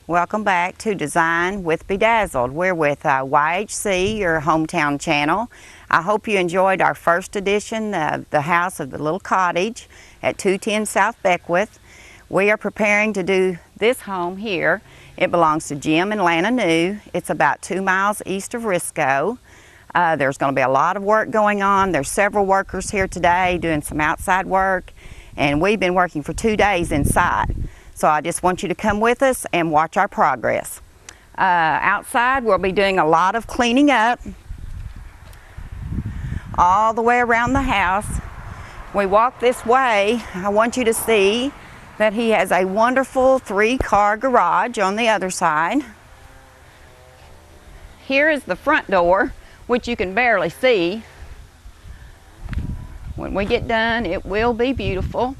Welcome back to Design with BeDazzled. We're with YHC, your hometown channel. I hope you enjoyed our first edition of the house of the little cottage at 210 South Beckwith. We are preparing to do this home here. It belongs to Jim and Lana New. It's about 2 miles east of Risco. There's going to be a lot of work going on. There's several workers here today doing some outside work, and we've been working for 2 days inside. So I just want you to come with us and watch our progress. Outside we'll be doing a lot of cleaning up all the way around the house. We walk this way, I want you to see that he has a wonderful 3-car garage on the other side. Here is the front door, which you can barely see. When we get done, it will be beautiful.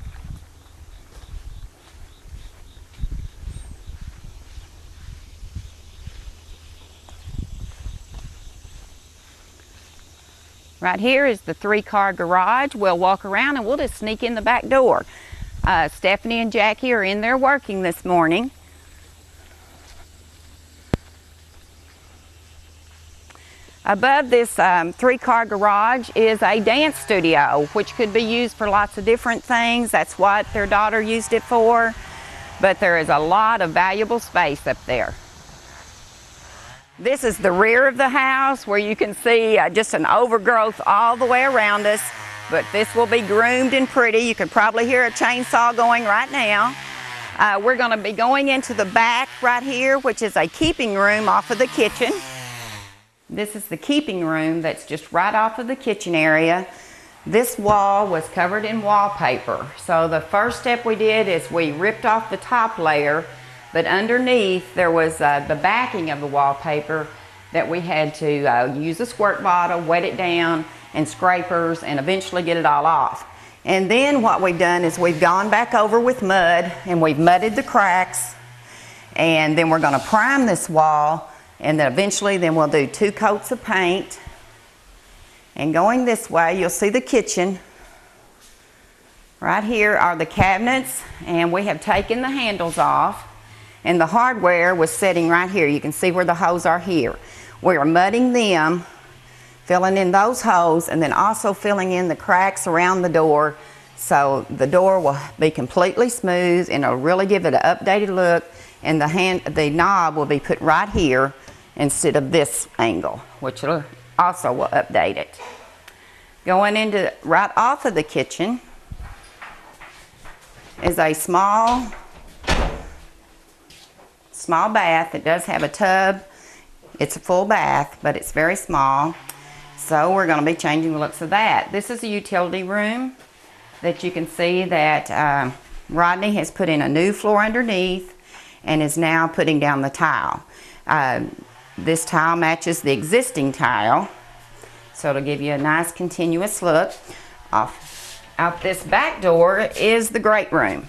Right here is the 3-car garage. We'll walk around and we'll just sneak in the back door. Stephanie and Jackie are in there working this morning. Above this 3-car garage is a dance studio, which could be used for lots of different things. That's what their daughter used it for. But there is a lot of valuable space up there. This is the rear of the house where you can see just an overgrowth all the way around us, but this will be groomed and pretty. You can probably hear a chainsaw going right now. We're going to be going into the back right here, which is a keeping room off of the kitchen. This is the keeping room that's just right off of the kitchen area. This wall was covered in wallpaper. So the first step we did is we ripped off the top layer, but underneath there was the backing of the wallpaper that we had to use a squirt bottle, wet it down, and scrapers, and eventually get it all off. And then what we've done is we've gone back over with mud and we've mudded the cracks, and then we're going to prime this wall, and then eventually we'll do 2 coats of paint. And going this way, you'll see the kitchen. Right here are the cabinets, and we have taken the handles off. And the hardware was sitting right here. You can see where the holes are here. We are mudding them, filling in those holes, and then also filling in the cracks around the door, so the door will be completely smooth and it'll really give it an updated look. And the knob will be put right here instead of this angle, which also will update it. Going into right off of the kitchen is a small bath. It does have a tub. It's a full bath, but it's very small. So we're going to be changing the looks of that. This is a utility room that you can see that Rodney has put in a new floor underneath and is now putting down the tile. This tile matches the existing tile, so it'll give you a nice continuous look. Out this back door is the great room.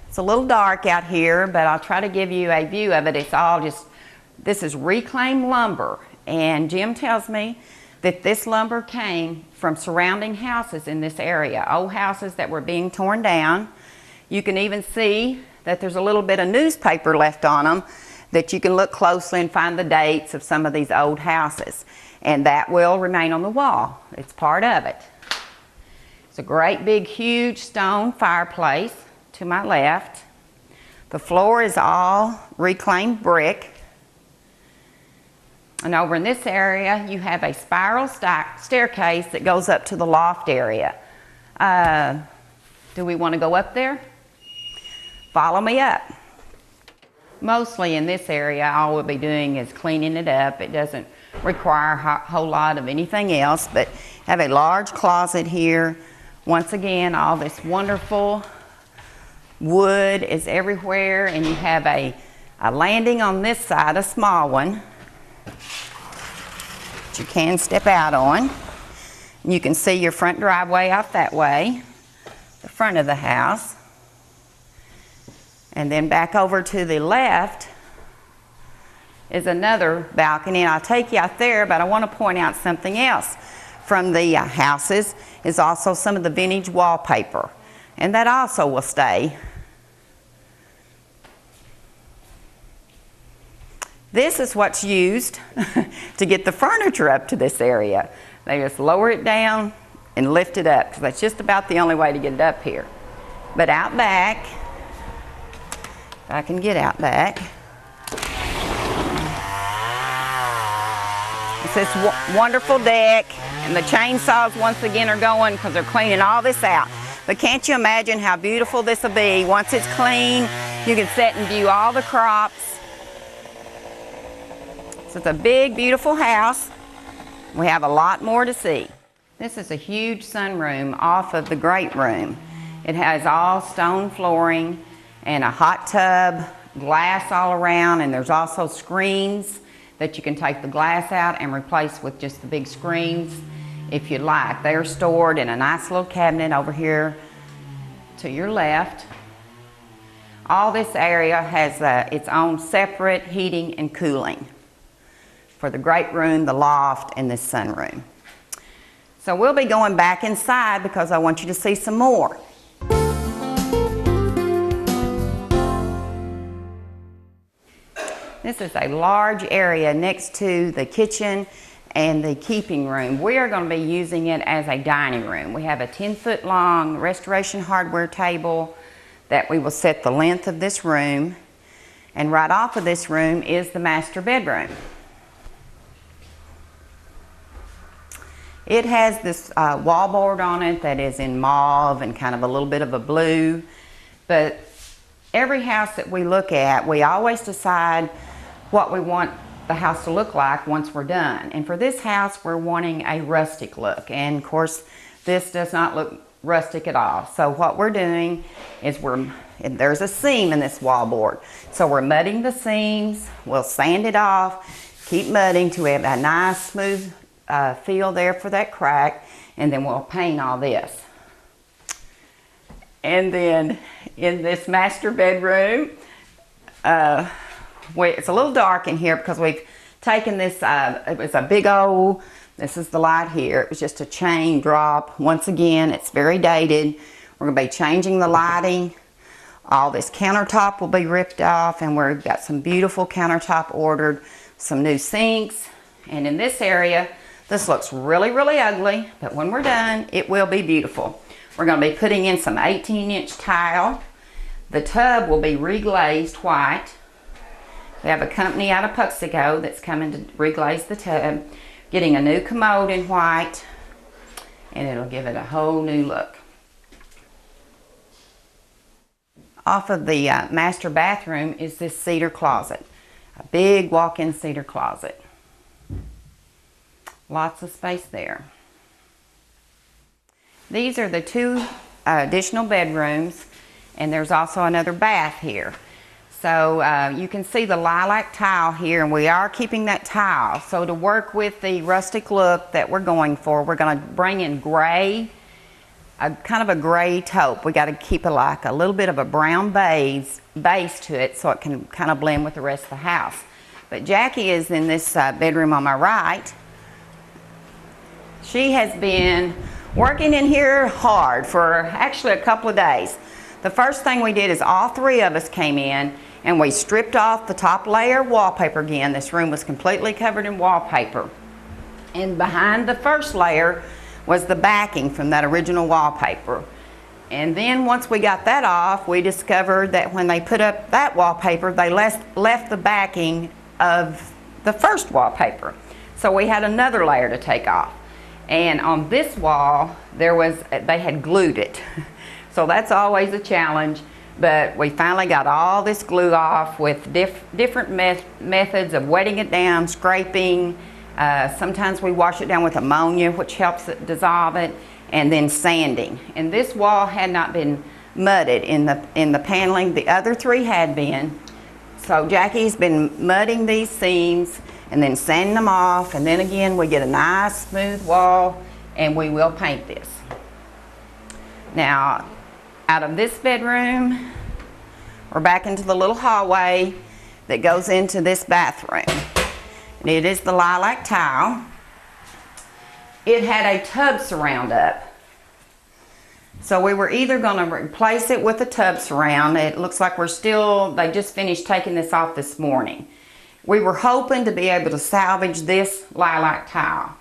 It's a little dark out here, but I'll try to give you a view of it. It's all this is reclaimed lumber, and Jim tells me that this lumber came from surrounding houses in this area, old houses that were being torn down. You can even see that there's a little bit of newspaper left on them that you can look closely and find the dates of some of these old houses, and that will remain on the wall. It's part of it. It's a great big huge stone fireplace to my left. The floor is all reclaimed brick. And over in this area, you have a spiral staircase that goes up to the loft area. Do we want to go up there? Follow me up. Mostly in this area, all we'll be doing is cleaning it up. It doesn't require a whole lot of anything else, but have a large closet here. Once again, all this wonderful wood is everywhere, and you have a landing on this side, a small one, that you can step out on. And you can see your front driveway out that way, the front of the house. And then back over to the left is another balcony, and I'll take you out there, but I want to point out something else from the houses is also some of the vintage wallpaper. and that also will stay. This is what's used to get the furniture up to this area. They just lower it down and lift it up, because that's just about the only way to get it up here. But out back, if I can get out back, it's this wonderful deck, and the chainsaws once again are going because they're cleaning all this out. But can't you imagine how beautiful this will be? Once it's clean, you can sit and view all the crops. So it's a big, beautiful house. We have a lot more to see. This is a huge sunroom off of the great room. It has all stone flooring and a hot tub, glass all around, and there's also screens that you can take the glass out and replace with just the big screens if you like. They're stored in a nice little cabinet over here to your left. All this area has its own separate heating and cooling for the great room, the loft, and this sunroom. So we'll be going back inside because I want you to see some more. This is a large area next to the kitchen and the keeping room. We are going to be using it as a dining room. We have a 10-foot long restoration hardware table that we will set the length of this room. And right off of this room is the master bedroom. It has this wallboard on it that is in mauve and kind of a little bit of a blue. But every house that we look at, we always decide what we want the house to look like once we're done. And for this house, we're wanting a rustic look. And of course, this does not look rustic at all. So what we're doing is there's a seam in this wallboard. So we're mudding the seams, we'll sand it off, keep mudding till we have a nice smooth feel there for that crack, and then we'll paint all this. And then in this master bedroom, it's a little dark in here because we've taken this, it was a big old, this is the light here, it was just a chain drop. Once again, it's very dated. We're going to be changing the lighting. All this countertop will be ripped off, and we've got some beautiful countertop ordered, some new sinks. And in this area, this looks really, really ugly, but when we're done, it will be beautiful. We're going to be putting in some 18-inch tile. The tub will be reglazed white. We have a company out of Puxico that's coming to reglaze the tub, getting a new commode in white, and it'll give it a whole new look. Off of the master bathroom is this cedar closet, a big walk-in cedar closet. Lots of space there. These are the two additional bedrooms, and there's also another bath here. So you can see the lilac tile here, and we are keeping that tile. So to work with the rustic look that we're going for, we're going to bring in gray, kind of a gray taupe. We got to keep it like a little bit of a brown base to it so it can kind of blend with the rest of the house. But Jackie is in this bedroom on my right. She has been working in here hard for actually a couple of days. The first thing we did is all three of us came in and we stripped off the top layer of wallpaper again. This room was completely covered in wallpaper. And behind the first layer was the backing from that original wallpaper. And then once we got that off, we discovered that when they put up that wallpaper, they left the backing of the first wallpaper. So we had another layer to take off. And on this wall, they had glued it. So that's always a challenge, but we finally got all this glue off with different methods of wetting it down, scraping. Sometimes we wash it down with ammonia, which helps it dissolve it, and then sanding. And this wall had not been mudded in the paneling. The other three had been. So Jackie's been mudding these seams and then sanding them off, and then again we get a nice smooth wall, and we will paint this. Now, out of this bedroom, we're back into the little hallway that goes into this bathroom. And it is the lilac tile. It had a tub surround up. So we were either going to replace it with a tub surround. It looks like they just finished taking this off this morning. We were hoping to be able to salvage this lilac tile.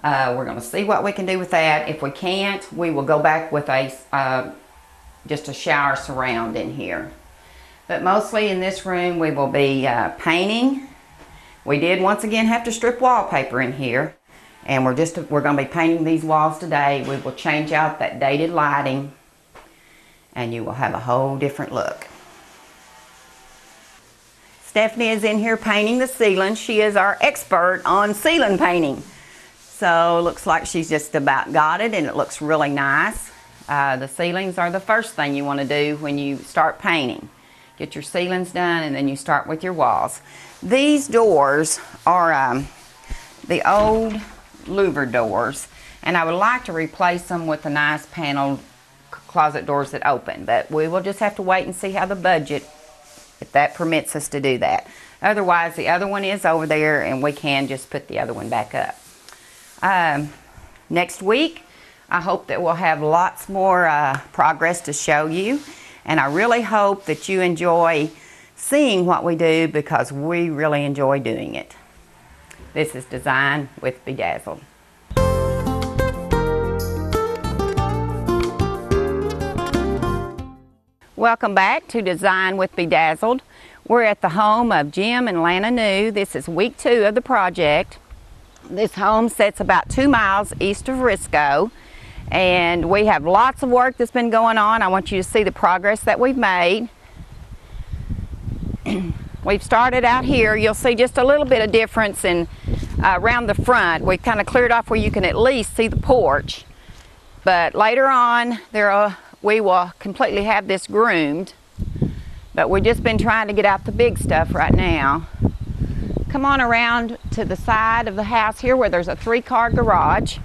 We're going to see what we can do with that. If we can't, we will go back with just a shower surround in here. But mostly in this room we will be painting. We did once again have to strip wallpaper in here. And we're going to be painting these walls today. We will change out that dated lighting and you will have a whole different look. Stephanie is in here painting the ceiling. She is our expert on ceiling painting. So looks like she's just about got it and it looks really nice. The ceilings are the first thing you want to do when you start painting. Get your ceilings done and then you start with your walls. These doors are the old louver doors, and I would like to replace them with the nice paneled closet doors that open, but we will just have to wait and see how the budget, if that permits us to do that. Otherwise, the other one is over there and we can just put the other one back up. Next week, I hope that we'll have lots more progress to show you, and I really hope that you enjoy seeing what we do because we really enjoy doing it. This is Design with BeDazzled. Welcome back to Design with BeDazzled. We're at the home of Jim and Lana New. This is week 2 of the project. This home sits about 2 miles east of Risco, and we have lots of work that's been going on. I want you to see the progress that we've made. We've started out here. You'll see just a little bit of difference in around the front. We've kind of cleared off where you can at least see the porch. But later on, we will completely have this groomed. But we've just been trying to get out the big stuff right now. Come on around to the side of the house here where there's a 3-car garage.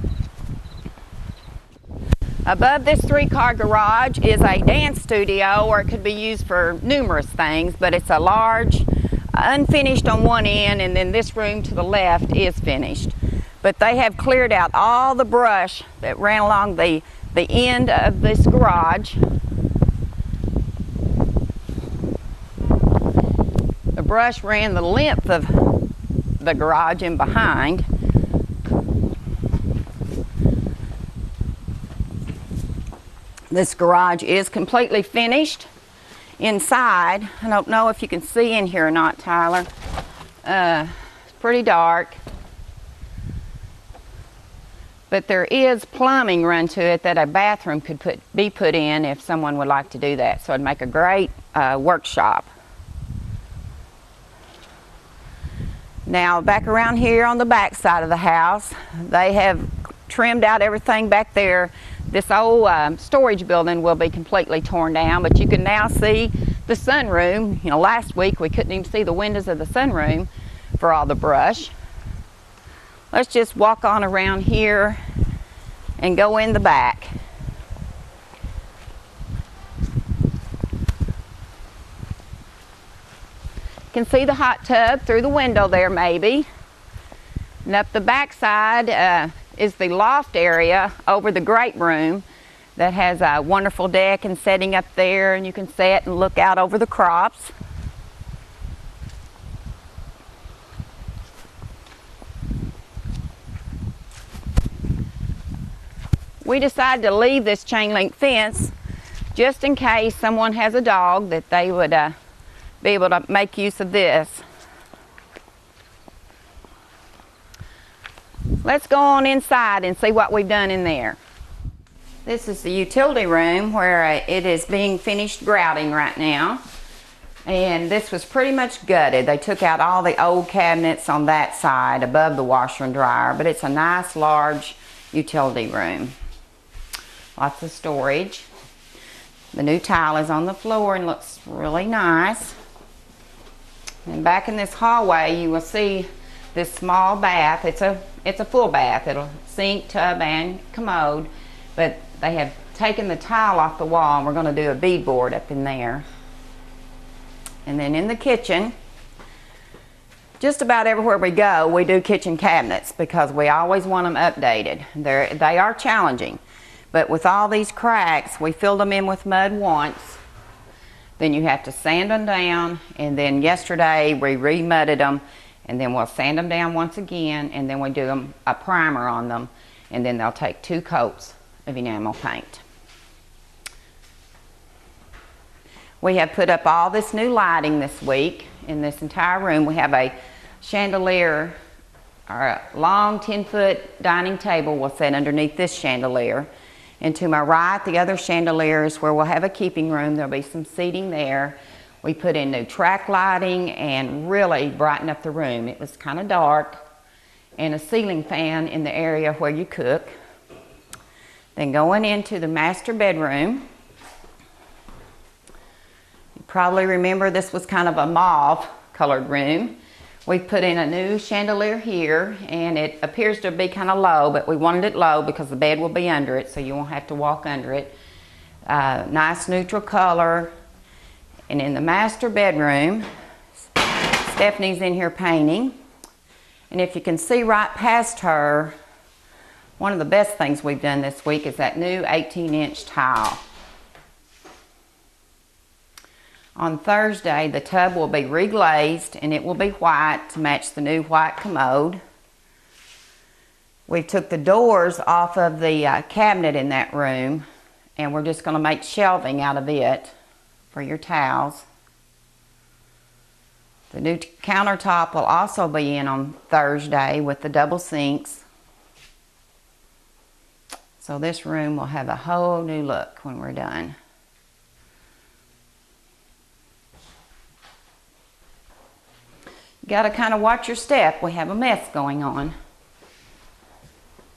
Above this 3-car garage is a dance studio, or it could be used for numerous things, but it's a large, unfinished on one end, and then this room to the left is finished. But they have cleared out all the brush that ran along the end of this garage. The brush ran the length of the garage and behind. This garage is completely finished inside. I don't know if you can see in here or not, Tyler. It's pretty dark. But there is plumbing run to it that a bathroom could be put in if someone would like to do that. So it'd make a great workshop. Now back around here on the back side of the house, they have trimmed out everything back there. This old storage building will be completely torn down, but you can now see the sunroom. You know, last week we couldn't even see the windows of the sunroom for all the brush. Let's just walk on around here and go in the back. You can see the hot tub through the window there maybe. And up the back side is the loft area over the great room that has a wonderful deck and setting up there, and you can sit and look out over the crops. We decided to leave this chain link fence just in case someone has a dog, that they would be able to make use of this. Let's go on inside and see what we've done in there. This is the utility room where it is being finished grouting right now. And this was pretty much gutted. They took out all the old cabinets on that side above the washer and dryer, but it's a nice large utility room. Lots of storage. The new tile is on the floor and looks really nice. And back in this hallway you will see this small bath. It's a full bath. It'll sink, tub, and commode, but they have taken the tile off the wall and we're going to do a beadboard up in there. And then in the kitchen, just about everywhere we go, we do kitchen cabinets because we always want them updated. They are challenging, But with all these cracks, we filled them in with mud once. Then you have to sand them down, and then yesterday we re-mudded them, and then we'll sand them down once again, and then we do a primer on them, and then they'll take 2 coats of enamel paint. We have put up all this new lighting this week in this entire room. We have a chandelier, or a long 10-foot dining table will sit underneath this chandelier. And to my right, the other chandelier is where we'll have a keeping room. There'll be some seating there. We put in new track lighting and really brighten up the room. It was kind of dark. And a ceiling fan in the area where you cook. Then going into the master bedroom. You probably remember this was kind of a mauve colored room. We've put in a new chandelier here, and it appears to be kind of low, but we wanted it low because the bed will be under it, so you won't have to walk under it. Nice neutral color. And in the master bedroom, Stephanie's in here painting. And if you can see right past her, one of the best things we've done this week is that new 18-inch tile. On Thursday, the tub will be reglazed and it will be white to match the new white commode. We took the doors off of the cabinet in that room, and we're just going to make shelving out of it for your towels. The new countertop will also be in on Thursday with the double sinks. So this room will have a whole new look when we're done. Got to kind of watch your step. We have a mess going on.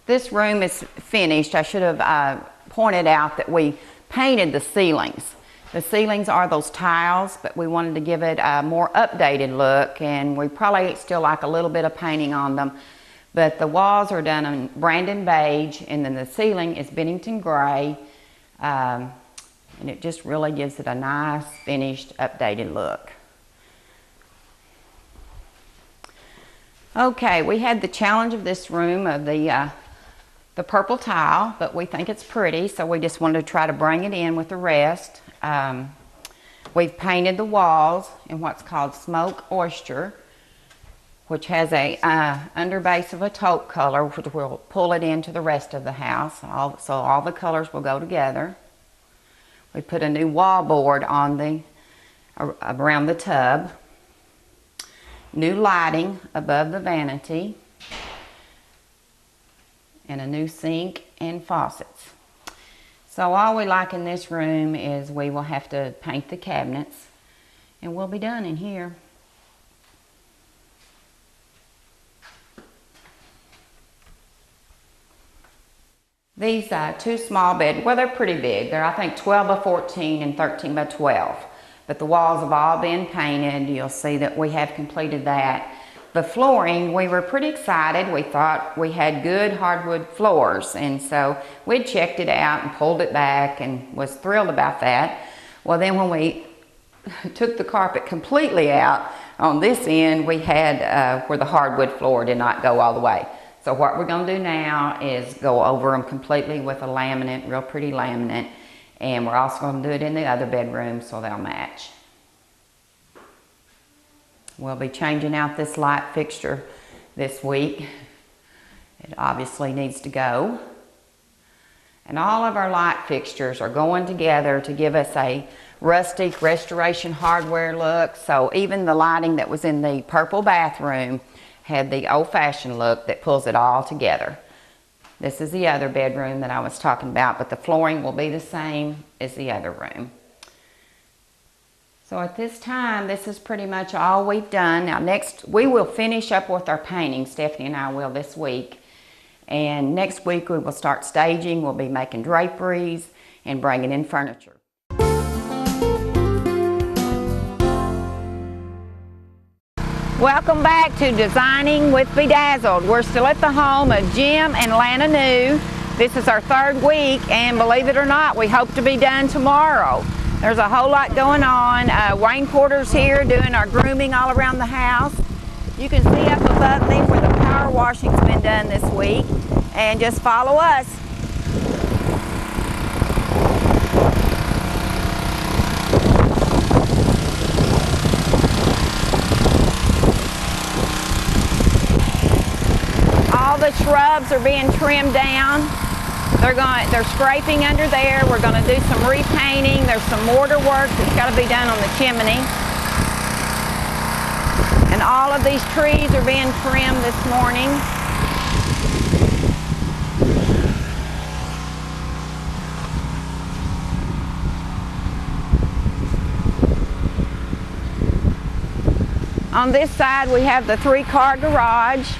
This room is finished. I should have pointed out that we painted the ceilings. The ceilings are those tiles, but we wanted to give it a more updated look, and we probably still like a little bit of painting on them. But the walls are done in Brandon beige, and then the ceiling is Bennington gray, and it just really gives it a nice, finished, updated look. Okay, we had the challenge of this room of the purple tile, but we think it's pretty, so we just wanted to try to bring it in with the rest. We've painted the walls in what's called Smoke Oyster, which has a underbase of a taupe color, which will pull it into the rest of the house, so all the colors will go together. We put a new wall board on around the tub. New lighting above the vanity, and a new sink and faucets. So all we like in this room is we will have to paint the cabinets, and we'll be done in here. These 2 small beds, well, they're pretty big. They're, I think, 12 by 14 and 13 by 12. But the walls have all been painted. You'll see that we have completed that. The flooring, we were pretty excited. We thought we had good hardwood floors, and so we checked it out and pulled it back and was thrilled about that. Well, then when we took the carpet completely out, on this end we had where the hardwood floor did not go all the way. So what we're going to do now is go over them completely with a laminate, real pretty laminate. And we're also going to do it in the other bedroom so they'll match. We'll be changing out this light fixture this week. It obviously needs to go. And all of our light fixtures are going together to give us a rustic restoration hardware look. So even the lighting that was in the purple bathroom had the old-fashioned look that pulls it all together. This is the other bedroom that I was talking about, but the flooring will be the same as the other room. So at this time, this is pretty much all we've done. Now next, we will finish up with our painting. Stephanie and I will this week. And next week we will start staging. We'll be making draperies and bringing in furniture. Welcome back to Designing with BeDazzled. We're still at the home of Jim and Lana New. This is our 3rd week, and believe it or not, we hope to be done tomorrow. There's a whole lot going on. Wayne Porter's here doing our grooming all around the house. You can see up above me where the power washing's been done this week, and just follow us. the shrubs are being trimmed down. They're scraping under there. We're going to do some repainting. There's some mortar work that's got to be done on the chimney. And all of these trees are being trimmed this morning. On this side we have the 3-car garage.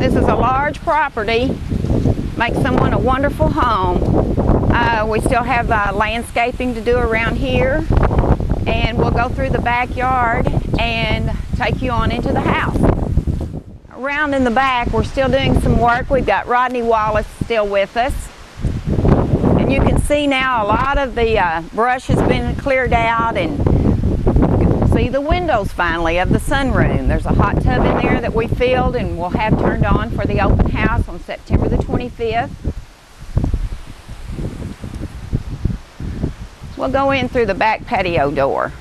This is a large property, makes someone a wonderful home. We still have landscaping to do around here, and we'll go through the backyard and take you on into the house. Around in the back we're still doing some work. We've got Rodney Wallace still with us. And you can see now a lot of the brush has been cleared out, and you can see the windows finally of the sunroom. There's a hot tub in there that we filled and we'll have turned on for the open house on September the 25th. We'll go in through the back patio door.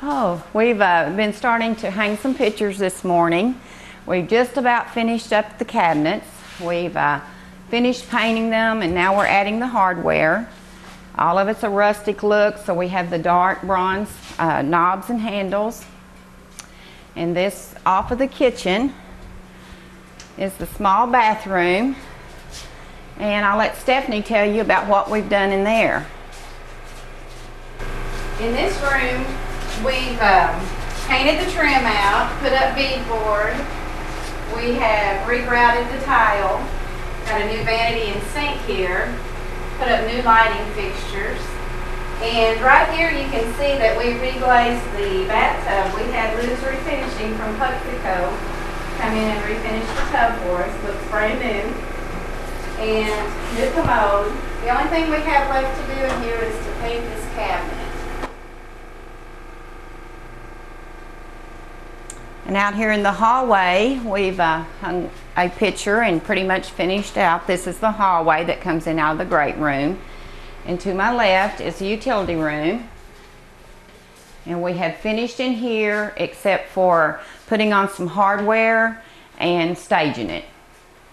Oh, we've been starting to hang some pictures this morning. We've just about finished up the cabinets. We've finished painting them, and now we're adding the hardware. All of it's a rustic look, so we have the dark bronze knobs and handles. And this off of the kitchen is the small bathroom. And I'll let Stephanie tell you about what we've done in there. In this room, we've painted the trim out, put up beadboard. We have regrouted the tile, got a new vanity and sink here, put up new lighting fixtures. And right here you can see that we reglazed the bathtub. We had Liz Refinishing from Puxico come in and refinish the tub for us. Looks brand new. And new commode. The only thing we have left to do in here is to paint this cabinet. And out here in the hallway, we've hung a picture and pretty much finished out. This is the hallway that comes in out of the great room. And to my left is the utility room. And we have finished in here except for putting on some hardware and staging it.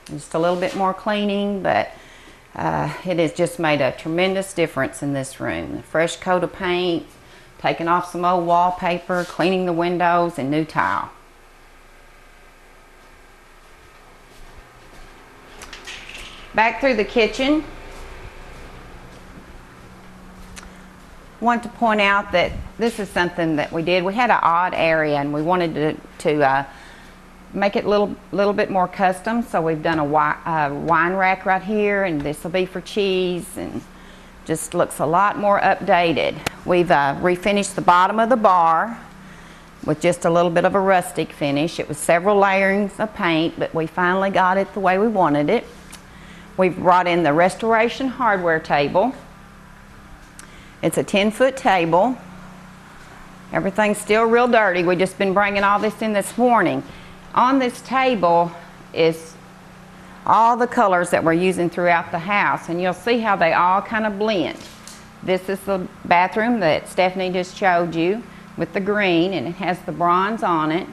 Just a little bit more cleaning, but it has just made a tremendous difference in this room. A fresh coat of paint, taking off some old wallpaper, cleaning the windows, and new tile. Back through the kitchen, want to point out that this is something that we did. We had an odd area and we wanted to make it a little bit more custom, so we've done a wine rack right here, and this will be for cheese, and just looks a lot more updated. We've refinished the bottom of the bar with just a little bit of a rustic finish. It was several layers of paint, but we finally got it the way we wanted it. We've brought in the restoration hardware table. It's a 10-foot table. Everything's still real dirty. We've just been bringing all this in this morning. On this table is all the colors that we're using throughout the house, and you'll see how they all kind of blend. This is the bathroom that Stephanie just showed you with the green, and it has the bronze on it.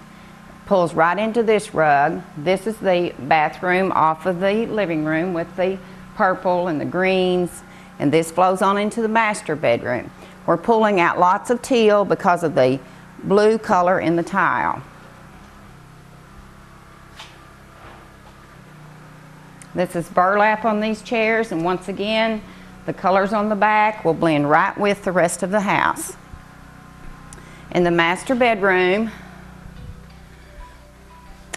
Pulls right into this rug. This is the bathroom off of the living room with the purple and the greens, and this flows on into the master bedroom. We're pulling out lots of teal because of the blue color in the tile. This is burlap on these chairs, and once again, the colors on the back will blend right with the rest of the house. In the master bedroom,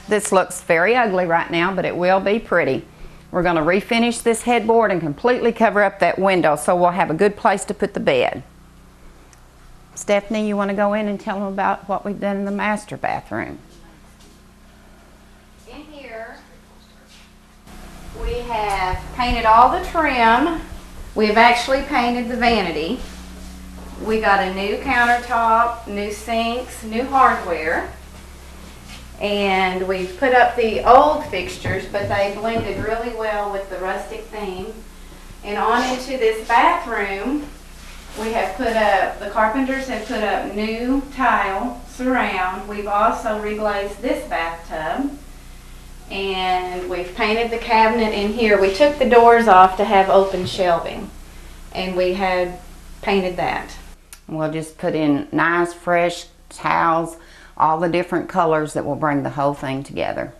this looks very ugly right now, but it will be pretty. We're going to refinish this headboard and completely cover up that window so we'll have a good place to put the bed. Stephanie, you want to go in and tell them about what we've done in the master bathroom? In here, we have painted all the trim. We've actually painted the vanity. We got a new countertop, new sinks, new hardware. And we've put up the old fixtures, but they blended really well with the rustic theme. And on into this bathroom, we have put up, the carpenters have put up new tile surround. We've also reglazed this bathtub. And we've painted the cabinet in here. We took the doors off to have open shelving, and we had painted that. We'll just put in nice fresh towels, all the different colors that will bring the whole thing together.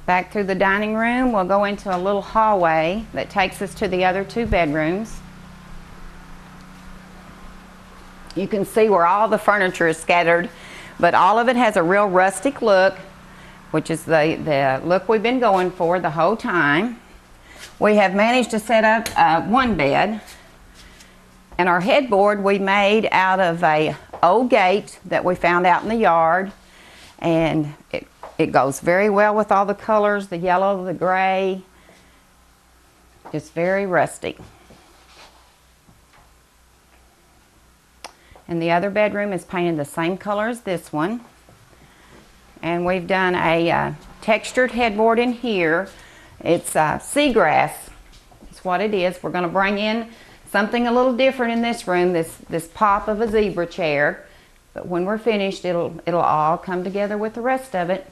Back through the dining room, we'll go into a little hallway that takes us to the other 2 bedrooms. You can see where all the furniture is scattered, but all of it has a real rustic look, which is the look we've been going for the whole time. We have managed to set up 1 bed, and our headboard we made out of a old gate that we found out in the yard, and it goes very well with all the colors, the yellow, the gray, just very rustic. And the other bedroom is painted the same color as this one. And we've done a textured headboard in here. It's seagrass, it's what it is. We're going to bring in something a little different in this room, this pop of a zebra chair. But when we're finished, it'll all come together with the rest of it.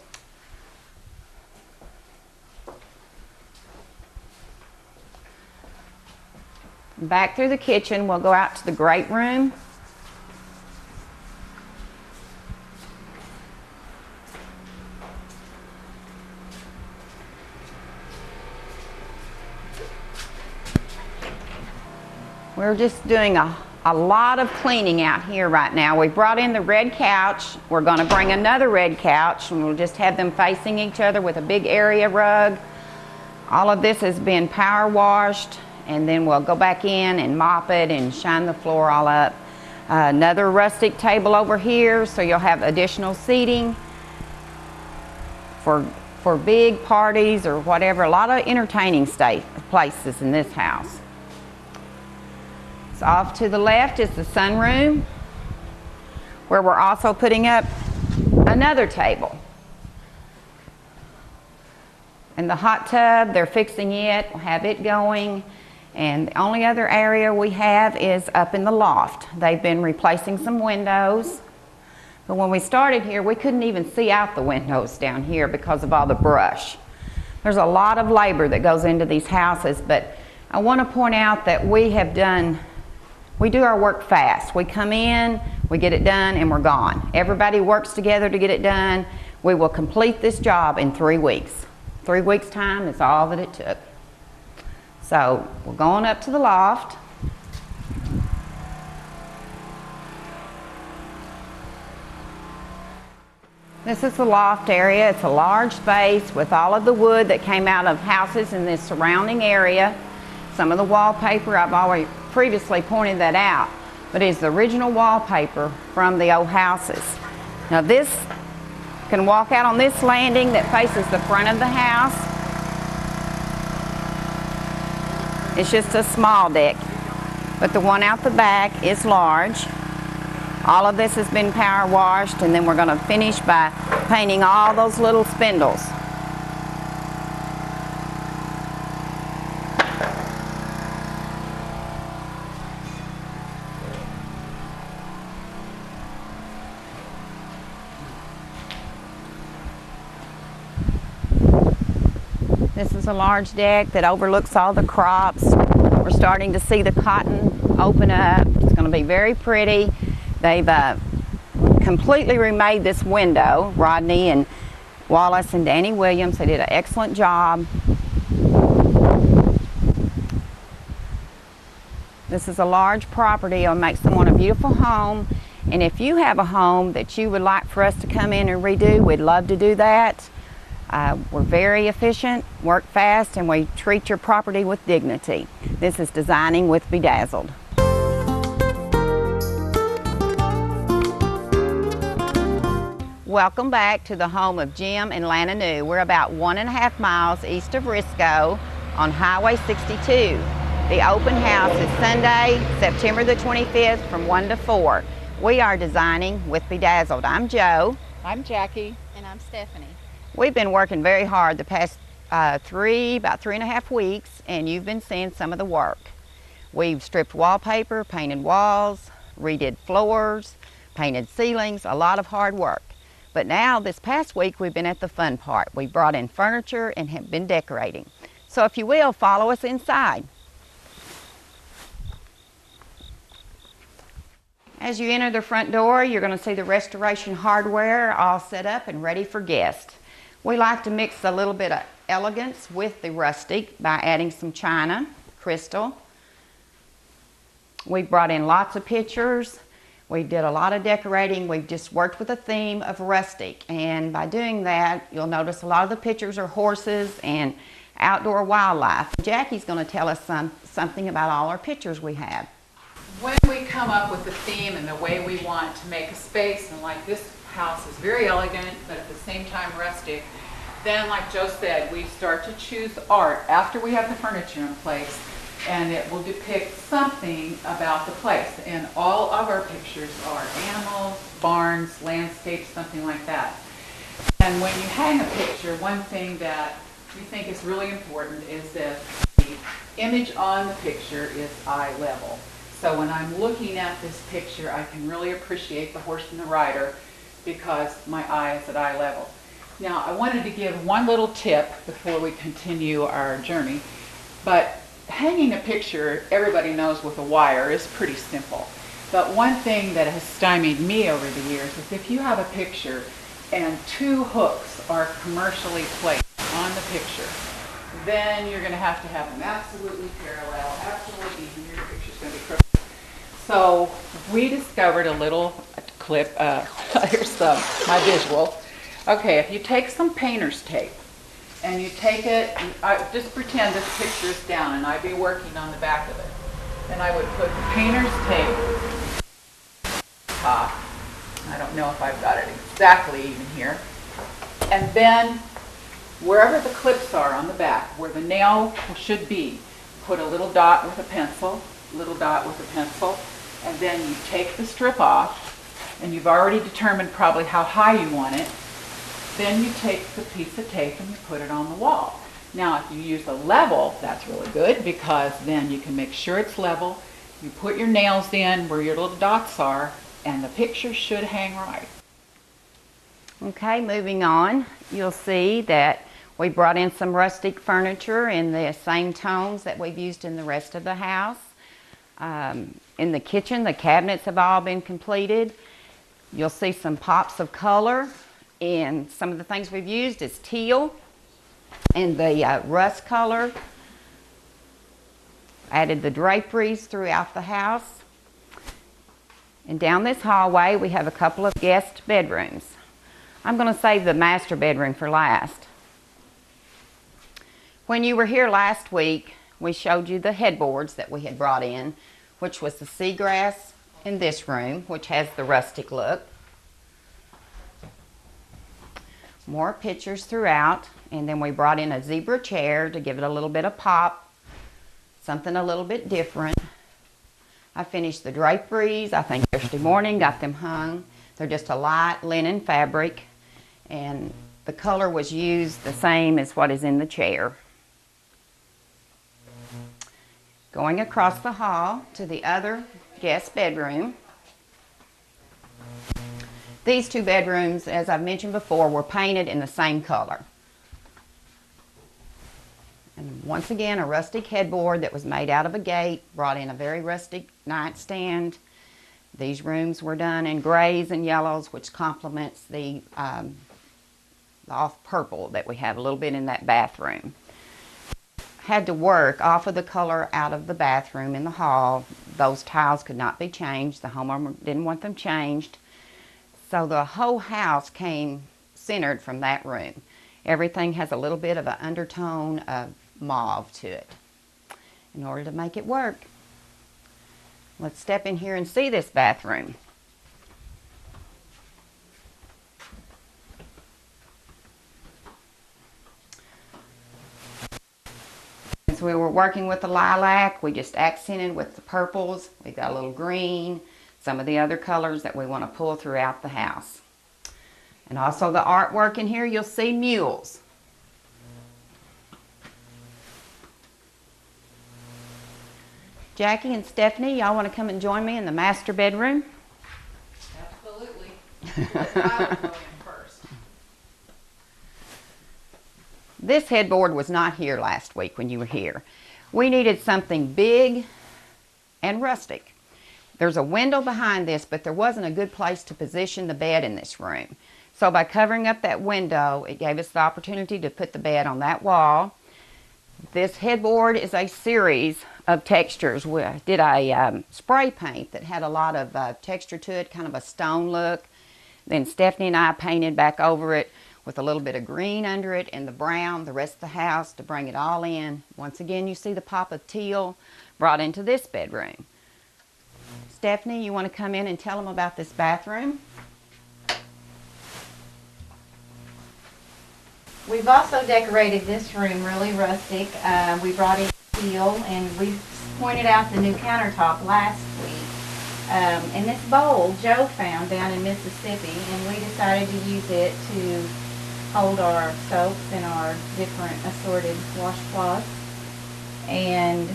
Back through the kitchen, we'll go out to the great room. We're just doing a lot of cleaning out here right now. We brought in the red couch. We're going to bring another red couch, and we'll just have them facing each other with a big area rug. All of this has been power washed, and then we'll go back in and mop it and shine the floor all up. Another rustic table over here, so you'll have additional seating for big parties or whatever. A lot of entertaining places in this house. So off to the left is the sunroom, where we're also putting up another table. And the hot tub, they're fixing it, we'll have it going. And the only other area we have is up in the loft. They've been replacing some windows. But when we started here, we couldn't even see out the windows down here because of all the brush. There's a lot of labor that goes into these houses, but I want to point out that we do our work fast. We come in, we get it done, and we're gone. Everybody works together to get it done. We will complete this job in 3 weeks. 3 weeks' time is all that it took. So we're going up to the loft. This is the loft area. It's a large space with all of the wood that came out of houses in this surrounding area. Some of the wallpaper, I've already previously pointed that out, but it's the original wallpaper from the old houses. Now this can walk out on this landing that faces the front of the house. It's just a small deck, but the one out the back is large. All of this has been power washed, and then we're going to finish by painting all those little spindles. This is a large deck that overlooks all the crops. We're starting to see the cotton open up. It's going to be very pretty. They've completely remade this window. Rodney and Wallace and Danny Williams, they did an excellent job. This is a large property. It'll make someone a beautiful home. And if you have a home that you would like for us to come in and redo, we'd love to do that. We're very efficient, work fast, and we treat your property with dignity. This is Designing with BeDazzled. Welcome back to the home of Jim and Lana New. We're about 1.5 miles east of Risco on Highway 62. The open house is Sunday, September the 25th from 1 to 4. We are designing with BeDazzled. I'm Jo. I'm Jackie. And I'm Stephanie. We've been working very hard the past about 3.5 weeks, and you've been seeing some of the work. We've stripped wallpaper, painted walls, redid floors, painted ceilings, a lot of hard work. But now, this past week, we've been at the fun part. We brought in furniture and have been decorating. So if you will, follow us inside. As you enter the front door, you're going to see the restoration hardware all set up and ready for guests. We like to mix a little bit of elegance with the rustic by adding some china, crystal. We brought in lots of pictures. We did a lot of decorating. We've just worked with a theme of rustic, and by doing that, you'll notice a lot of the pictures are horses and outdoor wildlife. Jackie's going to tell us something about all our pictures we have. When we come up with the theme and the way we want to make a space, and like this house is very elegant, but at the same time rustic, then like Jo said, we start to choose art after we have the furniture in place, and it will depict something about the place. And all of our pictures are animals, barns, landscapes, something like that. And when you hang a picture, one thing that we think is really important is that the image on the picture is eye level. So when I'm looking at this picture, I can really appreciate the horse and the rider because my eye is at eye level. Now, I wanted to give one little tip before we continue our journey, but hanging a picture, everybody knows with a wire, is pretty simple. But one thing that has stymied me over the years is if you have a picture and two hooks are commercially placed on the picture, then you're going to have them absolutely parallel, absolutely even. Your picture's going to be crooked. So we discovered a little clip. Here's my visual. Okay, if you take some painter's tape and you take it, just pretend this picture is down and I'd be working on the back of it. And I would put the painter's tape top. I don't know if I've got it exactly even here. And then wherever the clips are on the back, where the nail should be, put a little dot with a pencil, and then you take the strip off, and you've already determined probably how high you want it. Then you take the piece of tape and you put it on the wall. Now, if you use a level, that's really good because then you can make sure it's level. You put your nails in where your little dots are, and the picture should hang right. Okay, moving on, you'll see that we brought in some rustic furniture in the same tones that we've used in the rest of the house. In the kitchen, the cabinets have all been completed. You'll see some pops of color, and some of the things we've used is teal and the rust color. Added the draperies throughout the house. And down this hallway, we have a couple of guest bedrooms. I'm going to save the master bedroom for last. When you were here last week, we showed you the headboards that we had brought in, which was the seagrass in this room, which has the rustic look. More pictures throughout, and then we brought in a zebra chair to give it a little bit of pop, something a little bit different. I finished the draperies, I think yesterday morning, got them hung. They're just a light linen fabric, and the color was used the same as what is in the chair. Going across the hall to the other guest bedroom. These two bedrooms, as I've mentioned before, were painted in the same color. And once again, a rustic headboard that was made out of a gate, brought in a very rustic nightstand. These rooms were done in grays and yellows, which complements the off purple that we have a little bit in that bathroom. Had to work off of the color out of the bathroom in the hall. Those tiles could not be changed. The homeowner didn't want them changed. So the whole house came centered from that room. Everything has a little bit of an undertone of mauve to it in order to make it work. Let's step in here and see this bathroom. working with the lilac. We just accented with the purples. We've got a little green, some of the other colors that we want to pull throughout the house. And also the artwork in here, you'll see mules. Jackie and Stephanie, y'all want to come and join me in the master bedroom? Absolutely. Let Tyler go in first. This headboard was not here last week when you were here. We needed something big and rustic. There's a window behind this, but there wasn't a good place to position the bed in this room. So by covering up that window, it gave us the opportunity to put the bed on that wall. This headboard is a series of textures. We did a spray paint that had a lot of texture to it, kind of a stone look. Then Stephanie and I painted back over it with a little bit of green under it and the brown, the rest of the house, to bring it all in. Once again, you see the pop of teal brought into this bedroom. Stephanie, you want to come in and tell them about this bathroom? We've also decorated this room really rustic. We brought in teal, and we pointed out the new countertop last week. And this bowl Joe found down in Mississippi, and we decided to use it to hold our soaps and our different assorted washcloths. And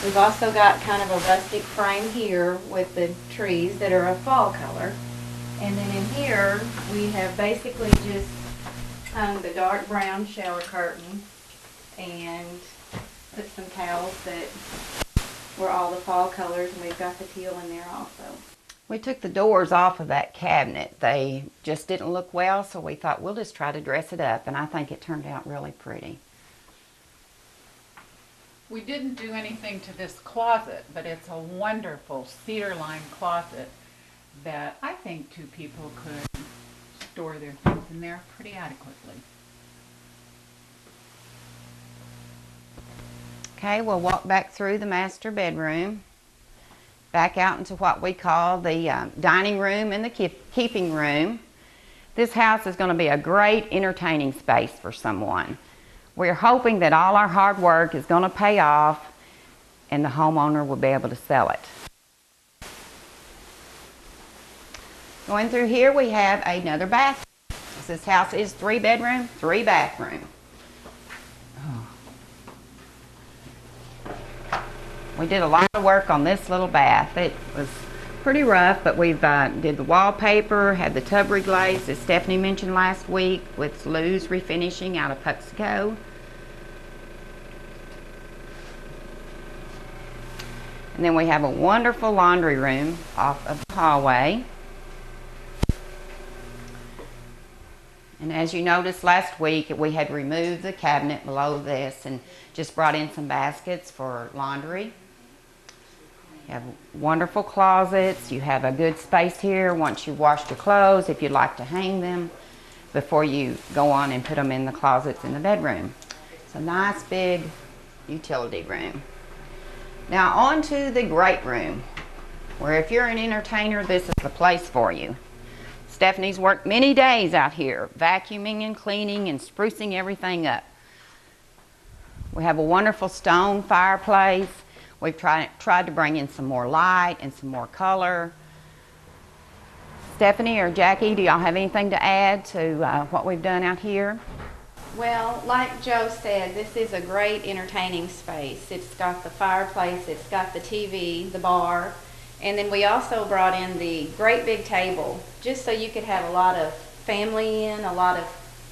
we've also got kind of a rustic frame here with the trees that are a fall color. And then in here, we have basically just hung the dark brown shower curtain and put some towels that were all the fall colors, and we've got the teal in there also. We took the doors off of that cabinet. They just didn't look well, so we thought we'll just try to dress it up, and I think it turned out really pretty. We didn't do anything to this closet, but it's a wonderful cedar-lined closet that I think two people could store their things in there pretty adequately. Okay, we'll walk back through the master bedroom, back out into what we call the dining room and the keeping room. This house is going to be a great entertaining space for someone. We're hoping that all our hard work is going to pay off and the homeowner will be able to sell it. Going through here, we have another bathroom. This house is 3-bedroom, 3-bathroom. We did a lot of work on this little bath. It was pretty rough, but we've did the wallpaper, had the tub reglazed, as Stephanie mentioned last week, with Lou's refinishing out of Puxico. And then we have a wonderful laundry room off of the hallway. And as you noticed last week, we had removed the cabinet below this and just brought in some baskets for laundry. You have wonderful closets. You have a good space here once you've washed your clothes, if you'd like to hang them before you go on and put them in the closets in the bedroom. It's a nice big utility room. Now on to the great room, where if you're an entertainer, this is the place for you. Stephanie's worked many days out here, vacuuming and cleaning and sprucing everything up. We have a wonderful stone fireplace. We've tried to bring in some more light and some more color. Stephanie or Jackie, do y'all have anything to add to what we've done out here? Well, like Joe said, this is a great entertaining space. It's got the fireplace, it's got the TV, the bar, and then we also brought in the great big table, just so you could have a lot of family in, a lot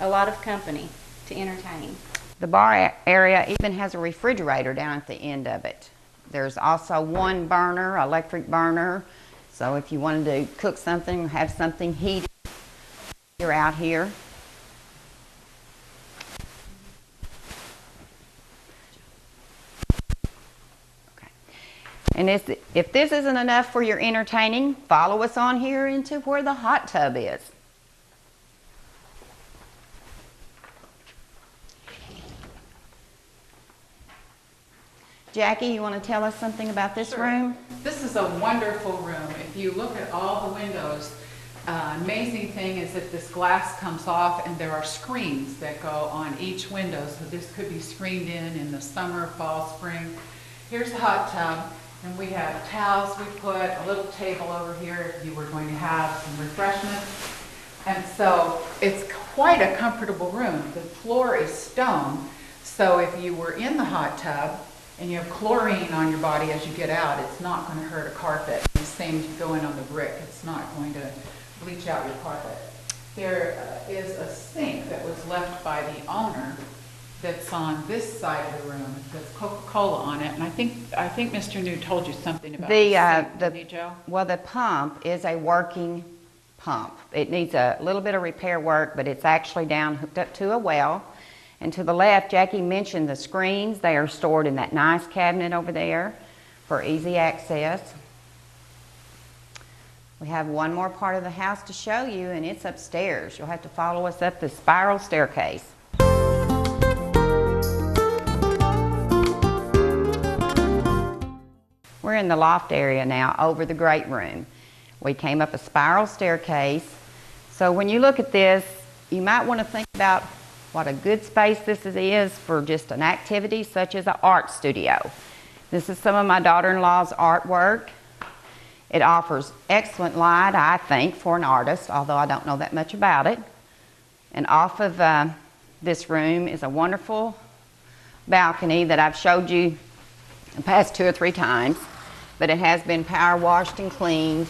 of company to entertain. The bar area even has a refrigerator down at the end of it. There's also one burner, electric burner, so if you wanted to cook something or have something heated, you're out here. And if this isn't enough for your entertaining, follow us on here into where the hot tub is. Jackie, you want to tell us something about this room? This is a wonderful room. If you look at all the windows, Amazing thing is that this glass comes off and there are screens that go on each window. So this could be screened in the summer, fall, spring. Here's the hot tub, and we have towels we put, a little table over here if you were going to have some refreshments. And so it's quite a comfortable room. The floor is stone, so if you were in the hot tub and you have chlorine on your body as you get out, it's not going to hurt a carpet. The same as you go in on the brick, it's not going to bleach out your carpet. There is a sink that was left by the owner that's on this side of the room. It says Coca-Cola on it, and I think Mr. New told you something about the sink, didn't he, Joe? Well, the pump is a working pump. It needs a little bit of repair work, but it's actually down hooked up to a well. And to the left, Jackie mentioned the screens. They are stored in that nice cabinet over there for easy access. We have one more part of the house to show you, and it's upstairs. You'll have to follow us up the spiral staircase. We're in the loft area now, over the great room. We came up a spiral staircase. So when you look at this, you might want to think about what a good space this is for just an activity such as an art studio. This is some of my daughter-in-law's artwork. It offers excellent light, I think, for an artist, although I don't know that much about it. And off of this room is a wonderful balcony that I've showed you the past 2 or 3 times, but it has been power washed and cleaned.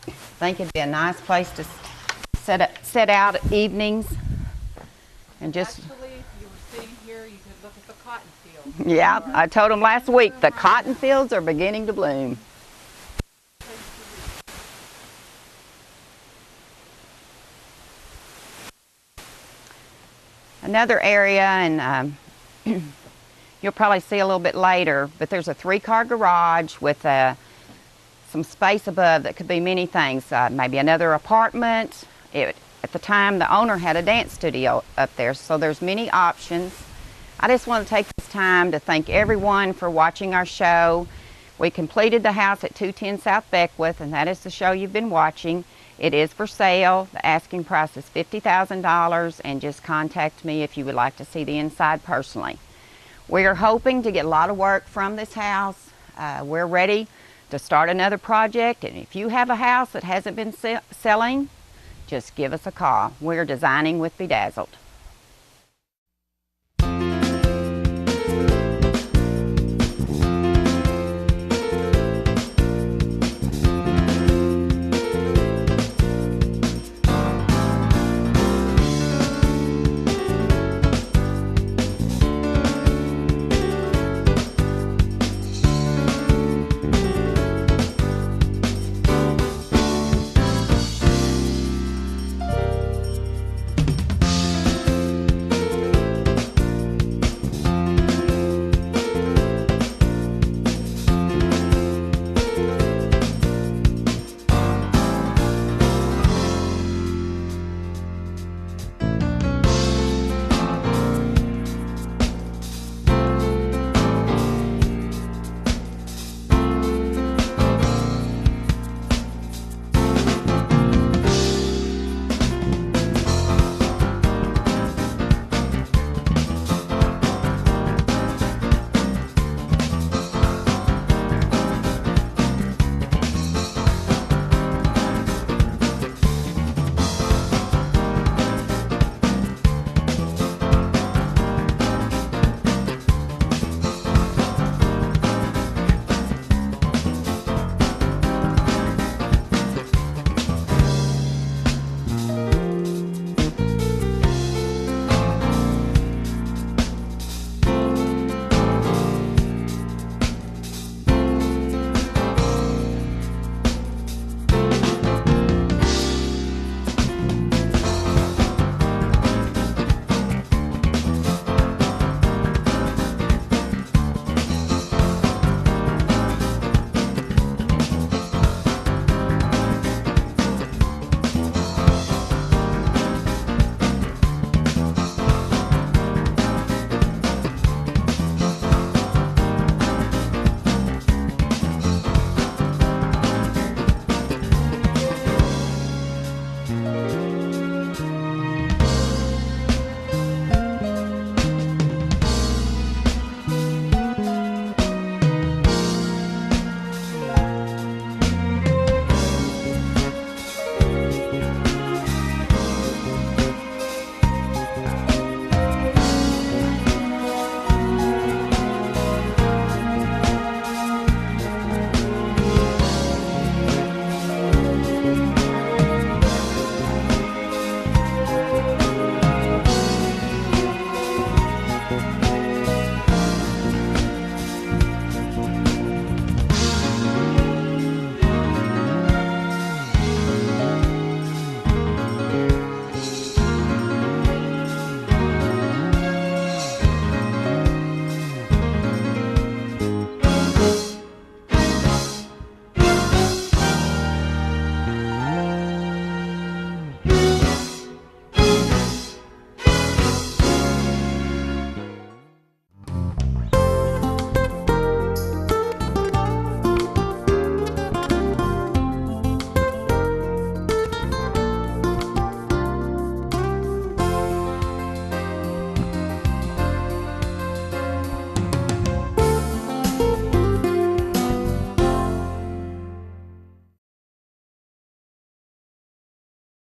I think it'd be a nice place to set out at evenings and just... Actually, if you were sitting here, you could look at the cotton field. Yeah, I told them last week the cotton fields are beginning to bloom. Another area, and you'll probably see a little bit later, but there's a 3-car garage with some space above that could be many things. Maybe another apartment. At the time, the owner had a dance studio up there, so there's many options. I just want to take this time to thank everyone for watching our show. We completed the house at 210 South Beckwith, and that is the show you've been watching. It is for sale. The asking price is $50,000, and just contact me if you would like to see the inside personally. We are hoping to get a lot of work from this house. We're ready to start another project, and if you have a house that hasn't been selling, just give us a call. We're designing with BeDazzled.